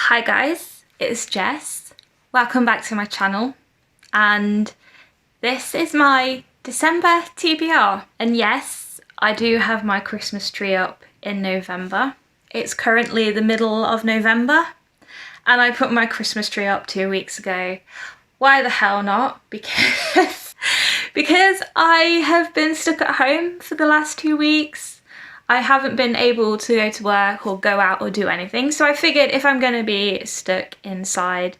Hi guys, it's Jess. Welcome back to my channel, and this is my December TBR. And yes, I do have my Christmas tree up in November. It's currently the middle of November and I put my Christmas tree up 2 weeks ago. Why the hell not? Because I have been stuck at home for the last 2 weeks. I haven't been able to go to work or go out or do anything, so I figured if I'm going to be stuck inside,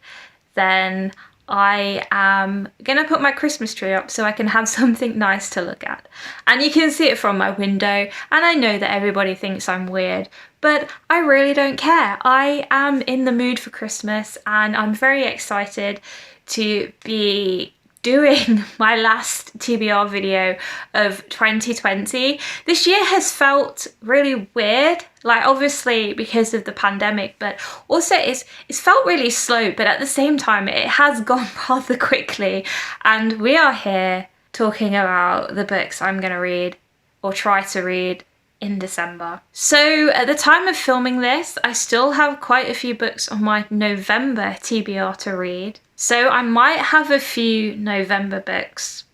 then I am going to put my Christmas tree up so I can have something nice to look at. And you can see it from my window, and I know that everybody thinks I'm weird, but I really don't care. I am in the mood for Christmas and I'm very excited to be doing my last TBR video of 2020. This year has felt really weird, like obviously because of the pandemic, but also it's felt really slow, but at the same time it has gone rather quickly, and we are here talking about the books I'm going to read or try to read in December. So at the time of filming this, I still have quite a few books on my November TBR to read. So I might have a few November books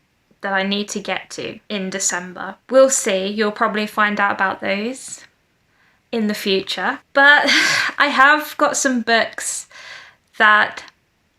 that I need to get to in December. We'll see, you'll probably find out about those in the future. But I have got some books that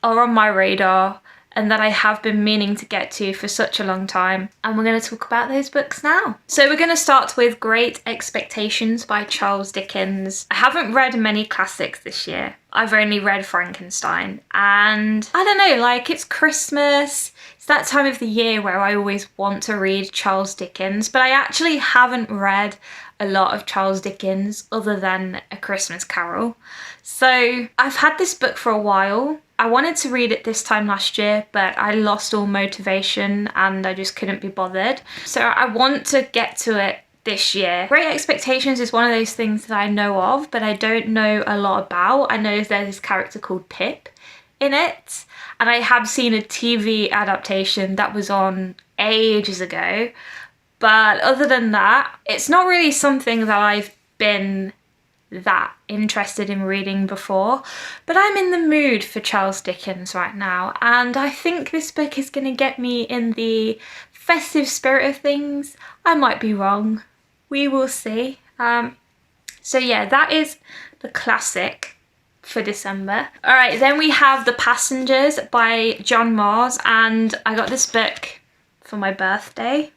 are on my radar and that I have been meaning to get to for such a long time. And we're going to talk about those books now. So we're going to start with Great Expectations by Charles Dickens. I haven't read many classics this year. I've only read Frankenstein, and I don't know, like, it's Christmas. It's that time of the year where I always want to read Charles Dickens, but I actually haven't read a lot of Charles Dickens other than A Christmas Carol. So I've had this book for a while. I wanted to read it this time last year, but I lost all motivation and I just couldn't be bothered. So I want to get to it this year. Great Expectations is one of those things that I know of, but I don't know a lot about. I know there's this character called Pip in it, and I have seen a TV adaptation that was on ages ago. But other than that, it's not really something that I've been that interested in reading before, but I'm in the mood for Charles Dickens right now, and I think this book is going to get me in the festive spirit of things. I might be wrong. We will see. So yeah, that is the classic for December. All right, then we have The Passengers by John Mars, and I got this book for my birthday.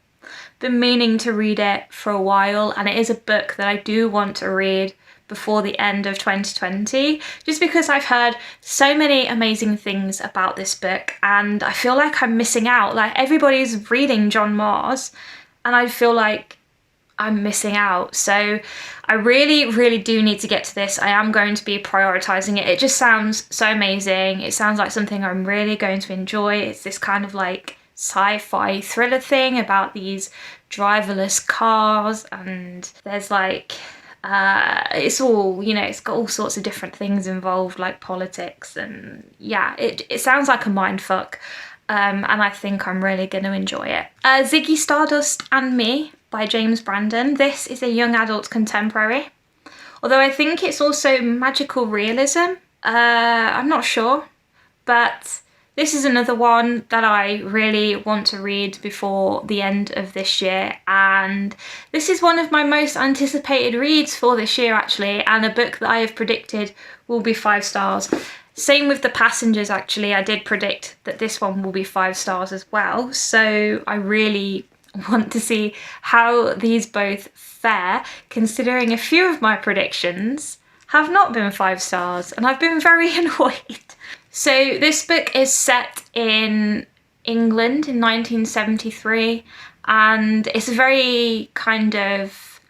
Been meaning to read it for a while, and it is a book that I do want to read before the end of 2020, just because I've heard so many amazing things about this book and I feel like I'm missing out. Like, everybody's reading John Mars and I feel like I'm missing out. So I really do need to get to this. I am going to be prioritizing it. It just sounds so amazing. It sounds like something I'm really going to enjoy. It's this kind of like sci-fi thriller thing about these driverless cars, and there's like it's all, you know, it's got all sorts of different things involved, like politics, and yeah, it sounds like a mindfuck, and I think I'm really going to enjoy it. Ziggy Stardust Me by James Brandon. This is a young adult contemporary, although I think it's also magical realism. I'm not sure, but this is another one that I really want to read before the end of this year, and this is one of my most anticipated reads for this year actually, and a book that I have predicted will be 5 stars. Same with The Passengers actually. I did predict that this one will be 5 stars as well, so I really want to see how these both fare, considering a few of my predictions have not been 5 stars and I've been very annoyed. So this book is set in England in 1973, and it's a very kind of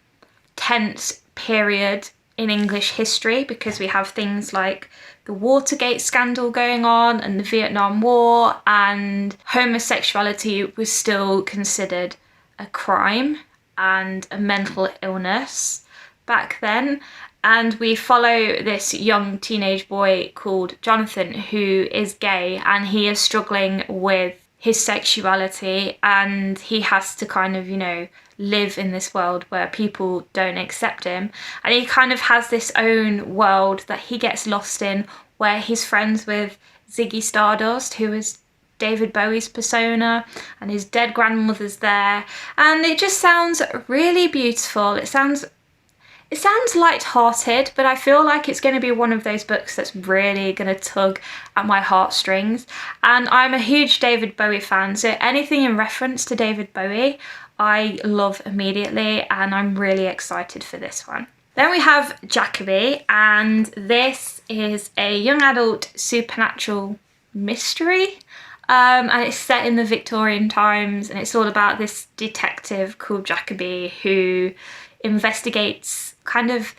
tense period in English history because we have things like the Watergate scandal going on and the Vietnam War, and homosexuality was still considered a crime and a mental illness back then. And we follow this young teenage boy called Jonathan who is gay, and he is struggling with his sexuality, and he has to kind of, you know, live in this world where people don't accept him. And he kind of has this own world that he gets lost in, where he's friends with Ziggy Stardust, who is David Bowie's persona, and his dead grandmother's there. And it just sounds really beautiful. It sounds light-hearted, but I feel like it's going to be one of those books that's really going to tug at my heartstrings. And I'm a huge David Bowie fan, so anything in reference to David Bowie I love immediately, and I'm really excited for this one. Then we have Jacoby, and this is a young adult supernatural mystery. And it's set in the Victorian times, and it's all about this detective called Jacoby who investigates kind of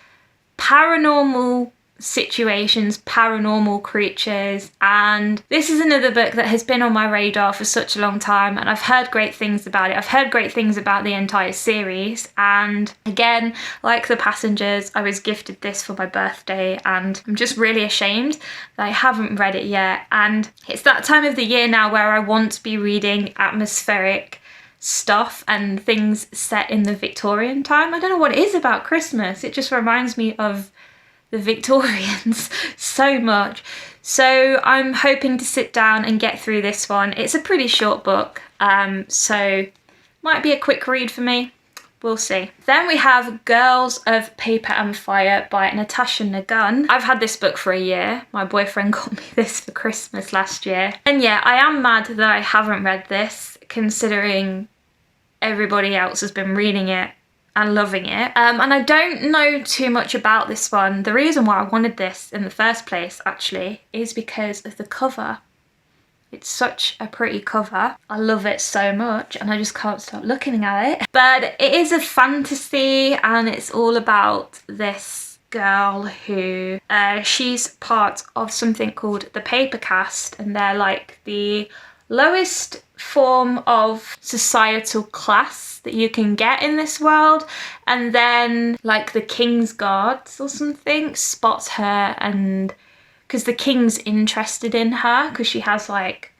paranormal situations, paranormal creatures. And this is another book that has been on my radar for such a long time, and I've heard great things about it. I've heard great things about the entire series, and again, like The Passengers, I was gifted this for my birthday, and I'm just really ashamed that I haven't read it yet. And it's that time of the year now where I want to be reading atmospheric stuff and things set in the Victorian time. I don't know what it is about Christmas, it just reminds me of the Victorians so much. So I'm hoping to sit down and get through this one. It's a pretty short book, so might be a quick read for me. We'll see. Then we have Girls of Paper and Fire by Natasha Nagun. I've had this book for a year. My boyfriend got me this for Christmas last year. And yeah, I am mad that I haven't read this, considering everybody else has been reading it and loving it. And I don't know too much about this one. The reason why I wanted this in the first place, actually, is because of the cover. It's such a pretty cover. I love it so much, and I just can't stop looking at it. But it is a fantasy, and it's all about this girl who, she's part of something called the Paper Caste, and they're like the lowest form of societal class that you can get in this world. And then like the king's guards or something spots her, and because the king's interested in her because she has like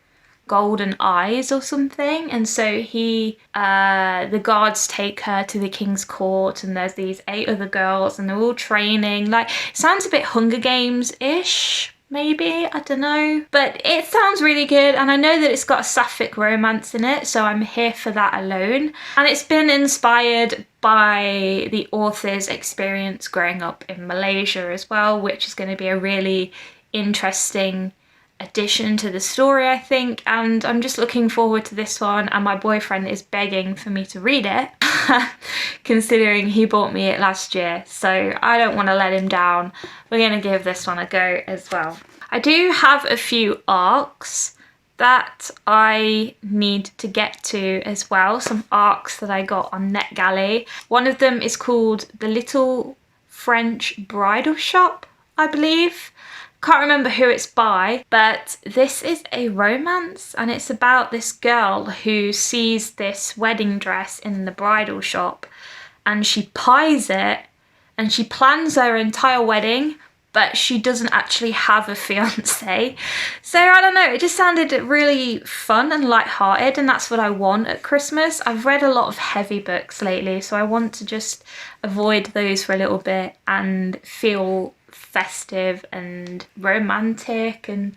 golden eyes or something, and so the guards take her to the king's court, and there's these 8 other girls, and they're all training. Like, it sounds a bit Hunger Games-ish, maybe, I don't know, but it sounds really good, and I know that it's got a sapphic romance in it, so I'm here for that alone. And it's been inspired by the author's experience growing up in Malaysia as well, which is going to be a really interesting addition to the story, I think. And I'm just looking forward to this one, and my boyfriend is begging for me to read it considering he bought me it last year, so I don't want to let him down. We're going to give this one a go as well. I do have a few arcs that I need to get to as well, some arcs that I got on NetGalley. One of them is called The Little French Bridal Shop, I believe. Can't remember who it's by, but this is a romance, and it's about this girl who sees this wedding dress in the bridal shop, and she pies it, and she plans her entire wedding, but she doesn't actually have a fiance. So I don't know, it just sounded really fun and light-hearted, and that's what I want at Christmas. I've read a lot of heavy books lately, so I want to just avoid those for a little bit and feel festive and romantic and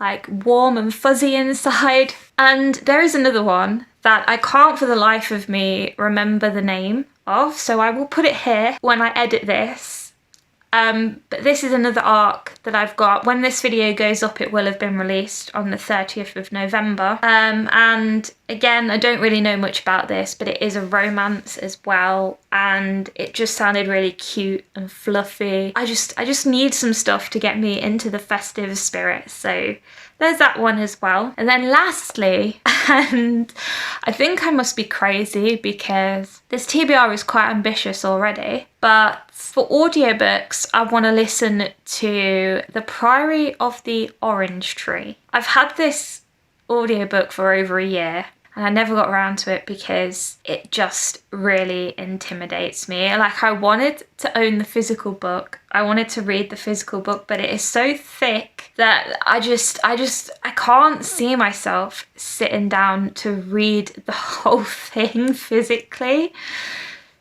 like warm and fuzzy inside. And there is another one that I can't for the life of me remember the name of, so I will put it here when I edit this. But this is another arc that I've got. When this video goes up, it will have been released on the 30th of November. And again, I don't really know much about this, but it is a romance as well, and it just sounded really cute and fluffy. I just need some stuff to get me into the festive spirit, so there's that one as well. And then lastly, and I think I must be crazy because this TBR is quite ambitious already, but for audiobooks, I want to listen to The Priory of the Orange Tree. I've had this audiobook for over a year, and I never got around to it because it just really intimidates me. Like, I wanted to own the physical book. I wanted to read the physical book, but it is so thick that I can't see myself sitting down to read the whole thing physically.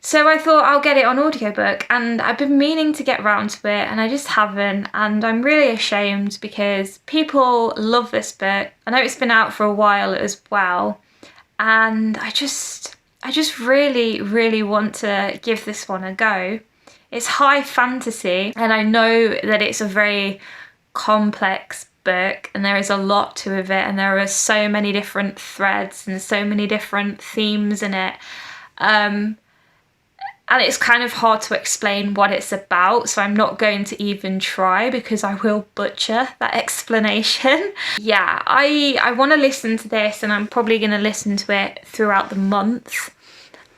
So I thought I'll get it on audiobook, and I've been meaning to get round to it and I just haven't, and I'm really ashamed because people love this book. I know it's been out for a while as well, and I just really, really want to give this one a go. It's high fantasy, and I know that it's a very complex book and there is a lot to it, and there are so many different threads and so many different themes in it. And it's kind of hard to explain what it's about, so I'm not going to even try because I will butcher that explanation. Yeah, I want to listen to this, and I'm probably going to listen to it throughout the month.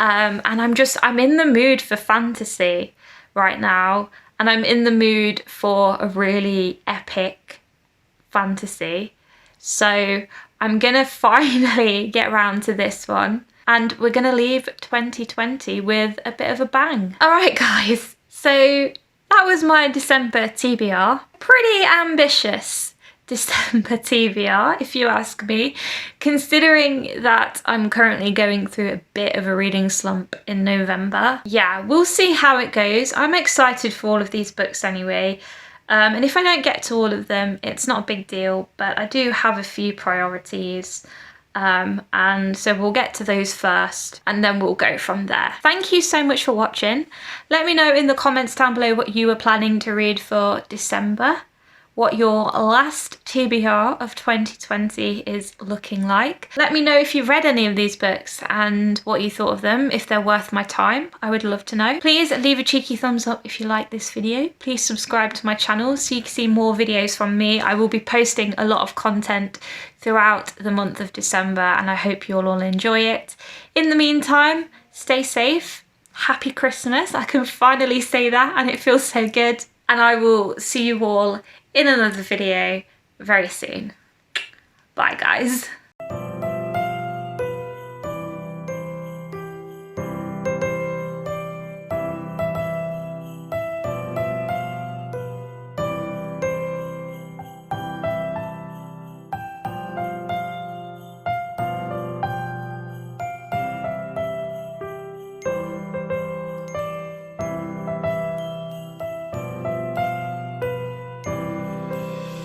And I'm in the mood for fantasy right now, and I'm in the mood for a really epic fantasy. So I'm going to finally get around to this one. And we're going to leave 2020 with a bit of a bang. All right, guys. So that was my December TBR. Pretty ambitious December TBR, if you ask me, considering that I'm currently going through a bit of a reading slump in November. Yeah, we'll see how it goes. I'm excited for all of these books anyway. And if I don't get to all of them, it's not a big deal, but I do have a few priorities. And so we'll get to those first and then we'll go from there. Thank you so much for watching. Let me know in the comments down below what you were planning to read for December, what your last TBR of 2020 is looking like. Let me know if you've read any of these books and what you thought of them, if they're worth my time. I would love to know. Please leave a cheeky thumbs up if you like this video. Please subscribe to my channel so you can see more videos from me. I will be posting a lot of content throughout the month of December, and I hope you'll all enjoy it. In the meantime, stay safe. Happy Christmas. I can finally say that and it feels so good. And I will see you all in another video very soon. Bye, guys.